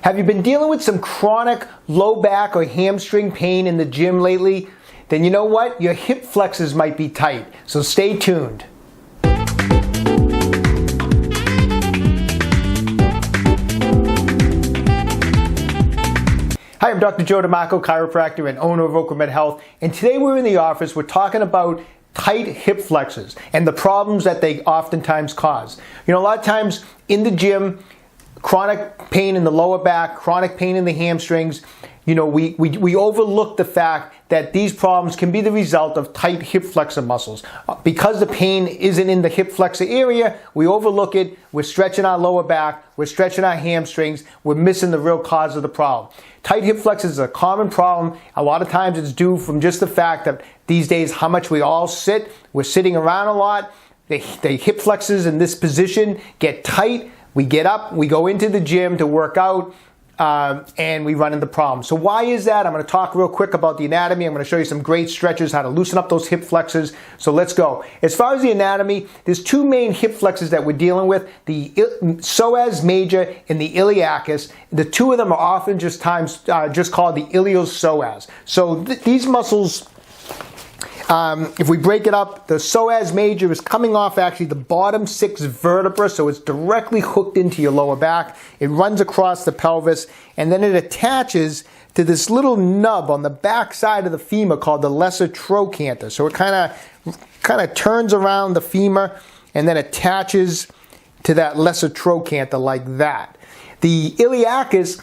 Have you been dealing with some chronic low back or hamstring pain in the gym lately? Then you know what? Your hip flexors might be tight, so stay tuned. Hi, I'm Dr. Joe DeMarco, chiropractor and owner of OcraMed Health, and today we're in the office, we're talking about tight hip flexors and the problems that they oftentimes cause. You know, a lot of times in the gym, chronic pain in the lower back, chronic pain in the hamstrings, you know, we overlook the fact that these problems can be the result of tight hip flexor muscles. Because the pain isn't in the hip flexor area, we overlook it, we're stretching our lower back, we're stretching our hamstrings, we're missing the real cause of the problem. Tight hip flexors is a common problem. A lot of times it's due from just the fact that these days how much we all sit, we're sitting around a lot, the hip flexors in this position get tight, we get up, we go into the gym to work out, and we run into problems. So why is that? I'm going to talk real quick about the anatomy. I'm going to show you some great stretches, how to loosen up those hip flexors. So let's go. As far as the anatomy, there's two main hip flexors that we're dealing with, the psoas major and the iliacus. The two of them are often just called the iliopsoas. So these muscles, if we break it up, the psoas major is coming off actually the bottom 6 vertebrae, so it's directly hooked into your lower back. It runs across the pelvis, and then it attaches to this little nub on the back side of the femur called the lesser trochanter. So it kind of turns around the femur and then attaches to that lesser trochanter like that. The iliacus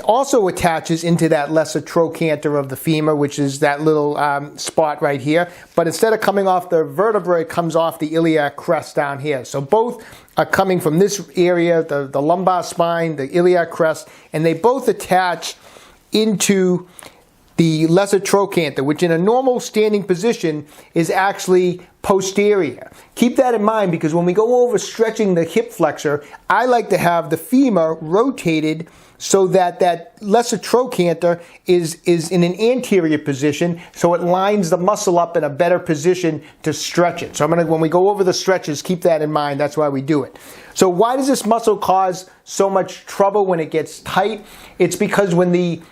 also attaches into that lesser trochanter of the femur, which is that little spot right here. But instead of coming off the vertebra, it comes off the iliac crest down here. So both are coming from this area, the lumbar spine, the iliac crest, and they both attach into the lesser trochanter, which in a normal standing position is actually posterior. Keep that in mind because when we go over stretching the hip flexor, I like to have the femur rotated so that that lesser trochanter is in an anterior position, so it lines the muscle up in a better position to stretch it. So when we go over the stretches, keep that in mind. That's why we do it. So why does this muscle cause so much trouble when it gets tight? It's because when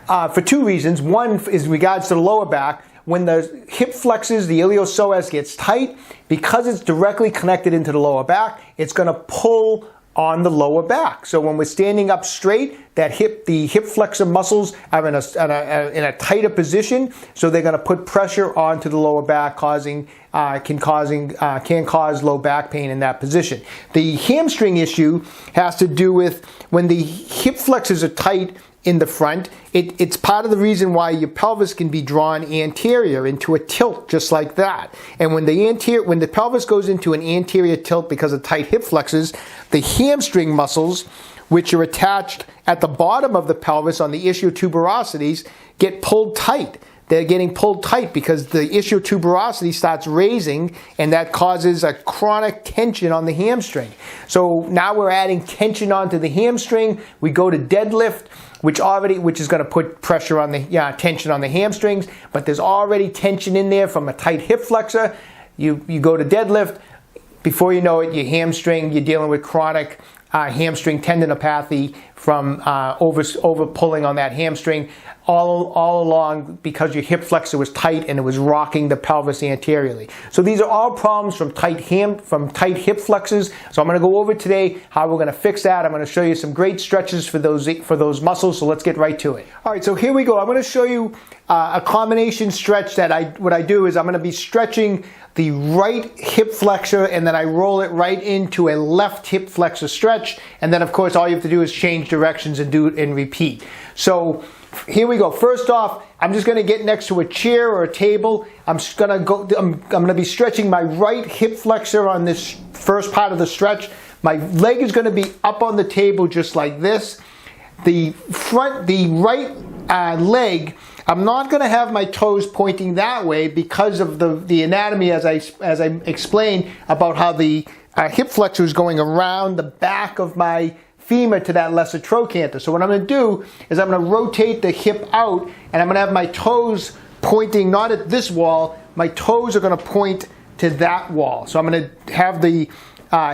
for two reasons. One is in regards to the lower back. When the hip flexors, the iliopsoas gets tight, because it's directly connected into the lower back, it's going to pull on the lower back. So when we're standing up straight, the hip flexor muscles are in a tighter position, so they're going to put pressure onto the lower back, can cause low back pain in that position. The hamstring issue has to do with when the hip flexors are tight in the front, it's part of the reason why your pelvis can be drawn anterior into a tilt just like that. And when the pelvis goes into an anterior tilt because of tight hip flexors, the hamstring muscles, which are attached at the bottom of the pelvis on the ischial get pulled tight. They're getting pulled tight because the ischial starts raising, and that causes a chronic tension on the hamstring. So now we're adding tension onto the hamstring. We go to deadlift, which is going to put pressure on the tension on the hamstrings, but there's already tension in there from a tight hip flexor. You go to deadlift, before you know it, your hamstring, you're dealing with chronic hamstring tendinopathy from over pulling on that hamstring all along because your hip flexor was tight and it was rocking the pelvis anteriorly. So these are all problems from tight hip flexors. So I'm going to go over today how we're going to fix that. I'm going to show you some great stretches for those muscles. So let's get right to it. All right, so here we go. I'm going to show you a combination stretch that what I do is I'm going to be stretching the right hip flexor, and then I roll it right into a left hip flexor stretch. And then, of course, all you have to do is change directions and do it and repeat. So here we go. First off, I'm just going to get next to a chair or a table. I'm going to be stretching my right hip flexor on this first part of the stretch. My leg is going to be up on the table just like this. The right leg, I'm not going to have my toes pointing that way because of the anatomy as I explained about how the hip flexor is going around the back of my femur to that lesser trochanter. So what I'm going to do is I'm going to rotate the hip out, and I'm going to have my toes pointing not at this wall, my toes are going to point to that wall. So I'm going to have the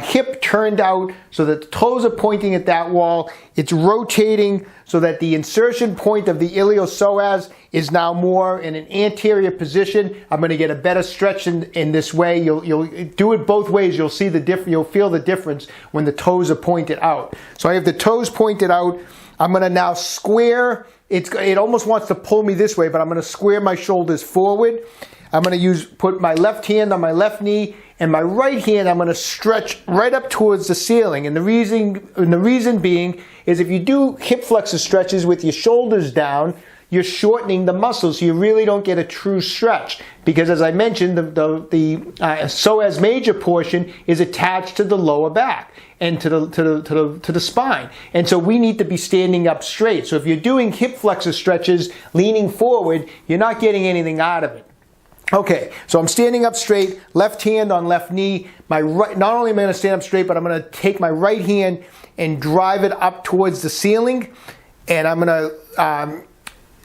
hip turned out so that the toes are pointing at that wall. It's rotating so that the insertion point of the iliopsoas is now more in an anterior position. I'm going to get a better stretch in this way. You'll do it both ways. You'll see you'll feel the difference when the toes are pointed out. So I have the toes pointed out. I'm going to now square. It almost wants to pull me this way, but I'm going to square my shoulders forward. I'm going to put my left hand on my left knee, and my right hand I'm going to stretch right up towards the ceiling. And the reason being is if you do hip flexor stretches with your shoulders down, you're shortening the muscles, so you really don't get a true stretch. Because as I mentioned, the psoas major portion is attached to the lower back and to the spine. And so we need to be standing up straight. So if you're doing hip flexor stretches leaning forward, you're not getting anything out of it. Okay, so I'm standing up straight, left hand on left knee. Not only am I going to stand up straight, but I'm going to take my right hand and drive it up towards the ceiling. And I'm going to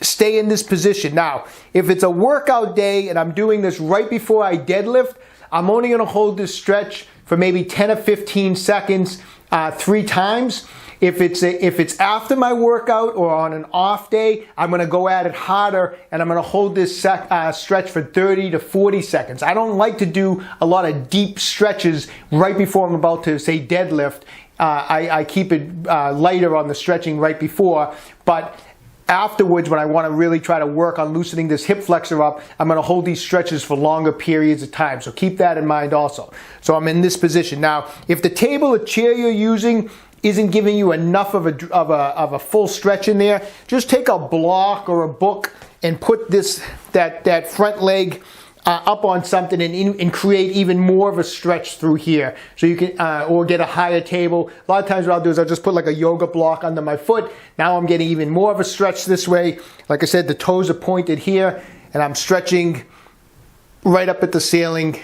stay in this position. Now, if it's a workout day and I'm doing this right before I deadlift, I'm only going to hold this stretch for maybe 10 or 15 seconds 3 times. If it's after my workout or on an off day, I'm going to go at it harder and I'm going to hold this stretch for 30 to 40 seconds. I don't like to do a lot of deep stretches right before I'm about to, say, deadlift. I keep it lighter on the stretching right before, but afterwards, when I want to really try to work on loosening this hip flexor up, I'm going to hold these stretches for longer periods of time. So keep that in mind also. So I'm in this position. Now, if the table or chair you're using isn't giving you enough of a full stretch in there, just take a block or a book and put that front leg up on something and create even more of a stretch through here. So you can, or get a higher table. A lot of times what I'll do is I'll just put like a yoga block under my foot. Now I'm getting even more of a stretch this way. Like I said, the toes are pointed here and I'm stretching right up at the ceiling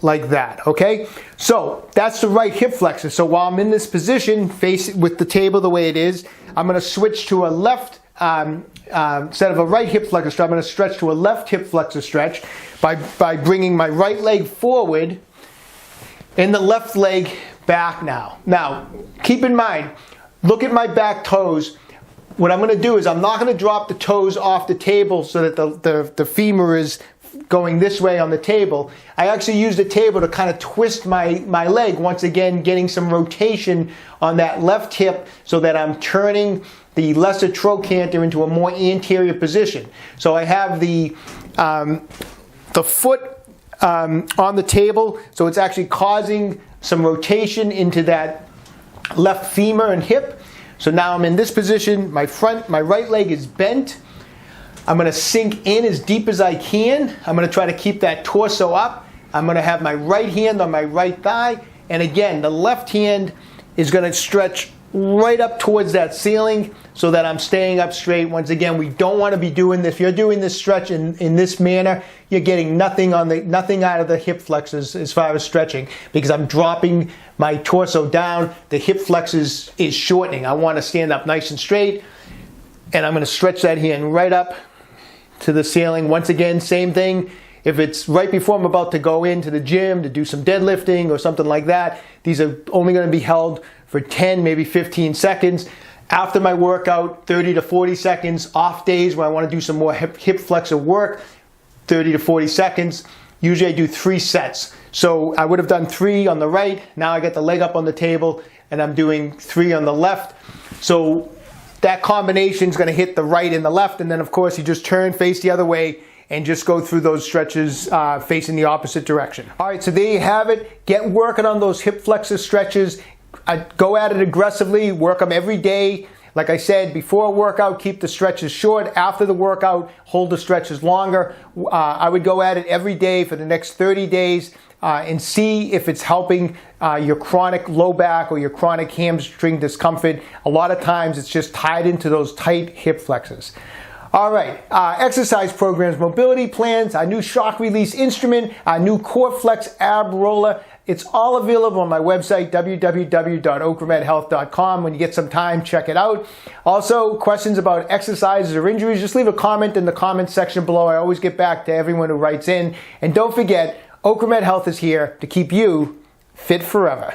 like that, okay? So that's the right hip flexor. So while I'm in this position, facing with the table the way it is, I'm gonna switch to a left, instead of a right hip flexor stretch, I'm going to stretch to a left hip flexor stretch by bringing my right leg forward and the left leg back now. Now, keep in mind, look at my back toes. What I'm going to do is I'm not going to drop the toes off the table so that the femur is going this way on the table. I actually use the table to kind of twist my leg, once again getting some rotation on that left hip so that I'm turning the lesser trochanter into a more anterior position. So I have the foot on the table, so it's actually causing some rotation into that left femur and hip. So now I'm in this position, my right leg is bent. I'm going to sink in as deep as I can. I'm going to try to keep that torso up. I'm going to have my right hand on my right thigh. And again, the left hand is going to stretch right up towards that ceiling so that I'm staying up straight. Once again, we don't want to be doing this. If you're doing this stretch in this manner, you're getting nothing out of the hip flexors as far as stretching, because I'm dropping my torso down. The hip flexors is shortening. I want to stand up nice and straight, and I'm going to stretch that hand right up to the ceiling. Once again, same thing. If it's right before I'm about to go into the gym to do some deadlifting or something like that, these are only going to be held for 10, maybe 15 seconds. After my workout, 30 to 40 seconds. Off days when I want to do some more hip flexor work, 30 to 40 seconds. Usually I do 3 sets. So I would have done 3 on the right. Now I got the leg up on the table and I'm doing 3 on the left. So that combination is going to hit the right and the left. And then of course you just turn, face the other way, and just go through those stretches facing the opposite direction. All right, so there you have it. Get working on those hip flexor stretches. Go at it aggressively, work them every day. Like I said, before a workout, keep the stretches short. After the workout, hold the stretches longer. I would go at it every day for the next 30 days and see if it's helping your chronic low back or your chronic hamstring discomfort. A lot of times it's just tied into those tight hip flexors. All right, exercise programs, mobility plans, our new shock release instrument, our new Core Flex ab roller. It's all available on my website, www.OcraMedHealth.com. When you get some time, check it out. Also, questions about exercises or injuries, just leave a comment in the comment section below. I always get back to everyone who writes in. And don't forget, OcraMed Health is here to keep you fit forever.